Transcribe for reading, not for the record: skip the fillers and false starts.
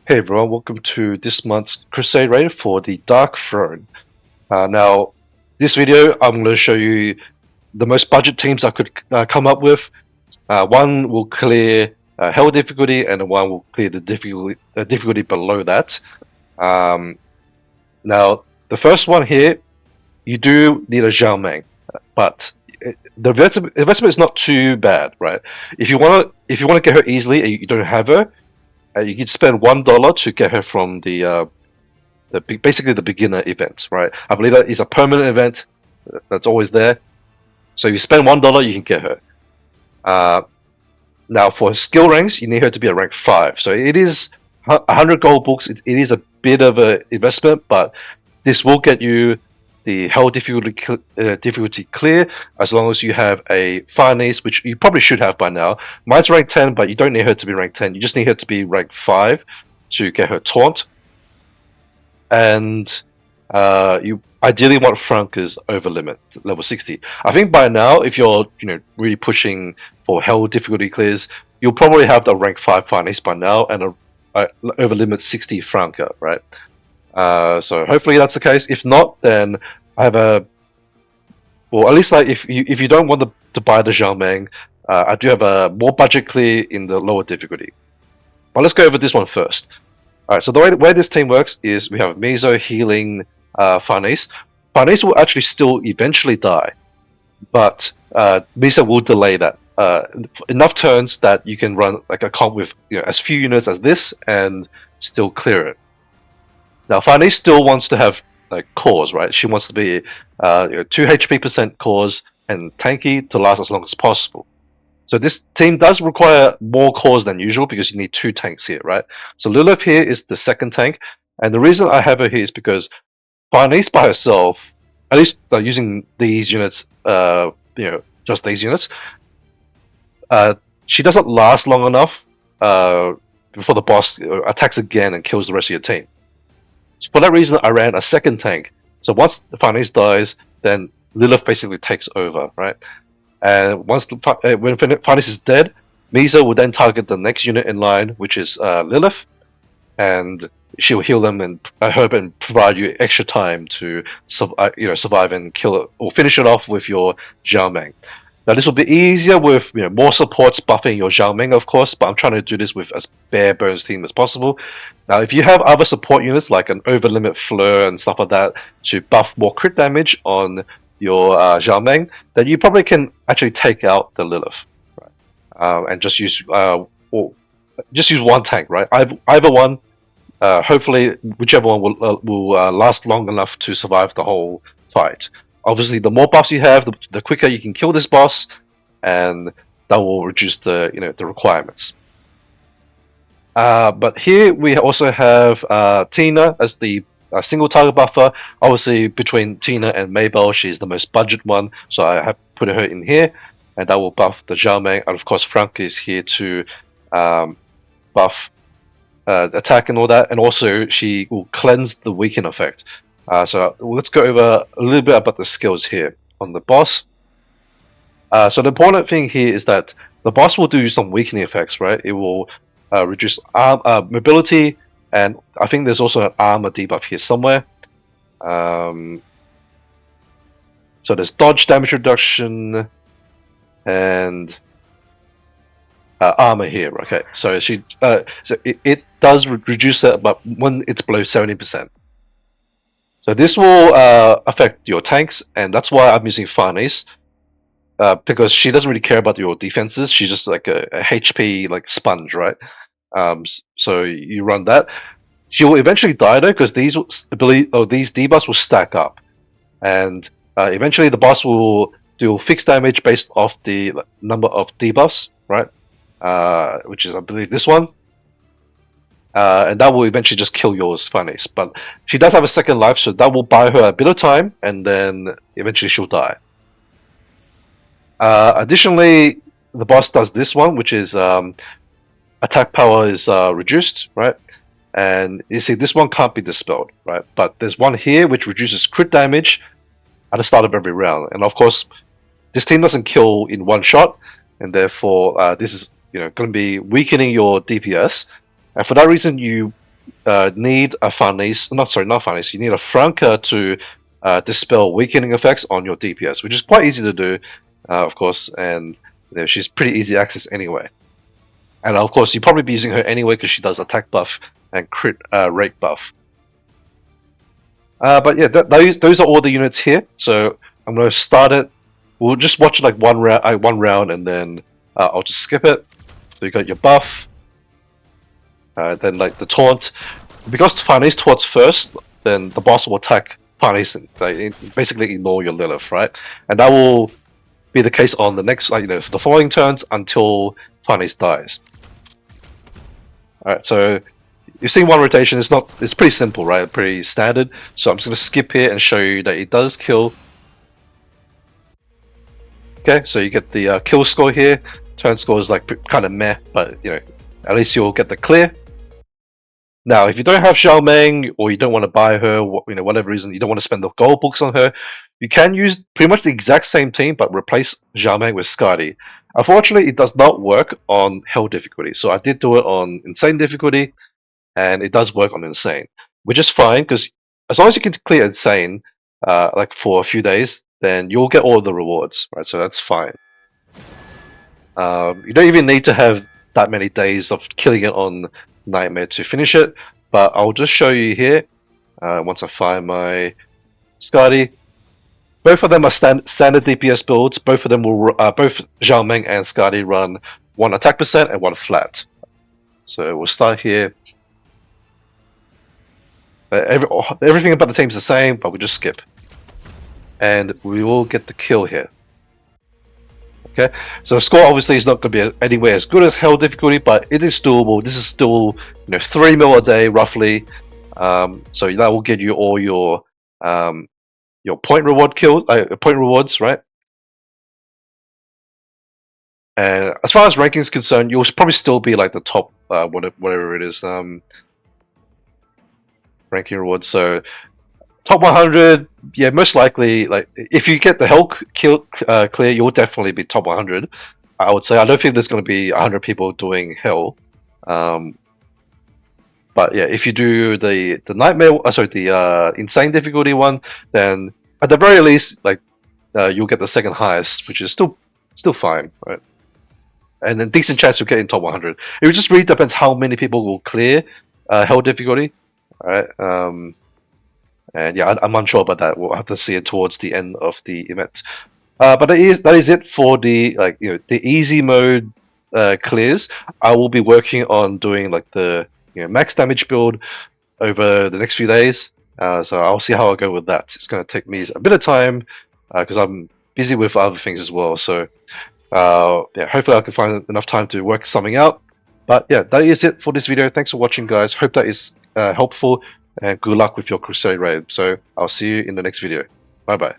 Hey everyone, welcome to this month's Crusade raid for the Dark Throne. Now, this video I'm going to show you the most budget teams I could come up with. One will clear Hell difficulty, and one will clear the difficulty below that. Now, the first one here, you do need a Xiaomeng, but the investment is not too bad, right? If you want to get her easily and you don't have her, you can spend $1 to get her from basically the beginner event, right? I believe that is a permanent event that's always there. So if you spend $1, you can get her. Now for skill ranks, you need her to be a rank 5. So it is 100 gold books. It is a bit of an investment, but this will get you the Hell difficulty clear as long as you have a Farnese, which you probably should have by now. Mine's rank 10, but you don't need her to be rank 10. You just need her to be rank 5 to get her taunt. And you ideally want Franca's over limit, level 60. I think by now, if you're really pushing for Hell difficulty clears, you'll probably have the rank 5 Farnese by now and a over limit 60 Franca, right? So hopefully that's the case. If not, then I have at least like if you don't want to buy the Xiaomeng, I do have a more budget clear in the lower difficulty. But let's go over this one first. Alright, so the way this team works is we have Mizo healing Farnese. Farnese will actually still eventually die, but Mizo will delay that. Enough turns that you can run like a comp with as few units as this and still clear it. Now, Farnese still wants to have like cores, right? She wants to be 2 HP percent cores and tanky to last as long as possible. So this team does require more cores than usual because you need 2 tanks here, right? So Lilith here is the second tank, and the reason I have her here is because Farnese by herself, at least using these units, just these units, she doesn't last long enough before the boss attacks again and kills the rest of your team. So for that reason, I ran a second tank. So once the Farnese dies, then Lilith basically takes over, right? And when Farnese is dead, Mizo will then target the next unit in line, which is Lilith, and she'll heal them and herb and provide you extra time to survive and kill it or finish it off with your Xiaomeng. Now this will be easier with more supports buffing your Xiaomeng, of course, but I'm trying to do this with as bare bones team as possible. Now if you have other support units like an over limit Fleur and stuff like that to buff more crit damage on your Xiaomeng, then you probably can actually take out the Lilith, right? And just use one tank, right? Either one. Hopefully, whichever one will last long enough to survive the whole fight. Obviously, the more buffs you have, the quicker you can kill this boss, and that will reduce the requirements. But here we also have Tina as the single target buffer. Obviously, between Tina and Mabel, she's the most budget one, so I have put her in here, and that will buff the Xiaomeng. And of course, Franca is here to buff attack and all that, and also she will cleanse the weaken effect. So let's go over a little bit about the skills here on the boss. So the important thing here is that the boss will do some weakening effects, right? It will reduce mobility, and I think there's also an armor debuff here somewhere. So there's dodge damage reduction and armor here. Okay, so it does reduce that, but when it's below 70%. So this will affect your tanks, and that's why I'm using Farnese, because she doesn't really care about your defenses. She's just like a HP like sponge, right? So you run that. She will eventually die though, because these debuffs will stack up, and eventually the boss will do fixed damage based off the number of debuffs, right? Which is I believe this one. And that will eventually just kill yours, Farnese. But she does have a second life, so that will buy her a bit of time, and then eventually she'll die. Additionally, the boss does this one, which is attack power is reduced, right? And you see, this one can't be dispelled, right? But there's one here which reduces crit damage at the start of every round. And of course, this team doesn't kill in one shot, and therefore this is going to be weakening your DPS. And for that reason, you need a Farnese, not Farnese, you need a Franca to dispel weakening effects on your DPS, which is quite easy to do, of course, and she's pretty easy access anyway. And of course, you'll probably be using her anyway because she does attack buff and crit rate buff. But yeah, those are all the units here. So I'm going to start it. We'll just watch like one round, and then I'll just skip it. So you got your buff, then like the taunt. Because Farnese taunts first, then the boss will attack Farnese, like, basically ignore your Lilith, right? And that will be the case on the next, like, the following turns until Farnese dies. All right, so you've seen one rotation. It's pretty simple, right? Pretty standard. So I'm just going to skip here and show you that it does kill. Okay, so you get the kill score here. Turn score is like kind of meh, but at least you'll get the clear. Now, if you don't have Xiaomeng, or you don't want to buy her, whatever reason, you don't want to spend the gold books on her, you can use pretty much the exact same team, but replace Xiaomeng with Skadi. Unfortunately, it does not work on Hell difficulty, so I did do it on Insane difficulty, and it does work on Insane, which is fine, because as long as you can clear Insane, like for a few days, then you'll get all the rewards, right? So that's fine. You don't even need to have that many days of killing it on Nightmare to finish it, but I'll just show you here once I find my Skadi. Both of them are standard DPS builds. Both of them will both Xiaomeng and Skadi run 1 attack percent and 1 flat. So we'll start here. Everything about the team is the same, but we just skip, and we will get the kill here. Okay, so the score obviously is not going to be anywhere as good as Hell difficulty, but it is doable. This is still 3 mil a day roughly, so that will get you all your point rewards, right? And as far as ranking is concerned, you'll probably still be like the top whatever it is ranking rewards. So top 100, yeah, most likely. Like if you get the Hell clear, you'll definitely be top 100. I would say. I don't think there's going to be 100 people doing Hell, but yeah, if you do the Nightmare, the Insane difficulty one, then at the very least, like you'll get the second highest, which is still fine, right? And a decent chance you'll get in top 100. It just really depends how many people will clear Hell difficulty, right? And yeah, I'm unsure about that. We'll have to see it towards the end of the event. But that is it for the the easy mode clears. I will be working on doing like the max damage build over the next few days. So I'll see how I go with that. It's going to take me a bit of time because I'm busy with other things as well. So yeah, hopefully I can find enough time to work something out. But yeah, that is it for this video. Thanks for watching, guys. Hope that is helpful. And good luck with your Crusade raid. So I'll see you in the next video. Bye bye.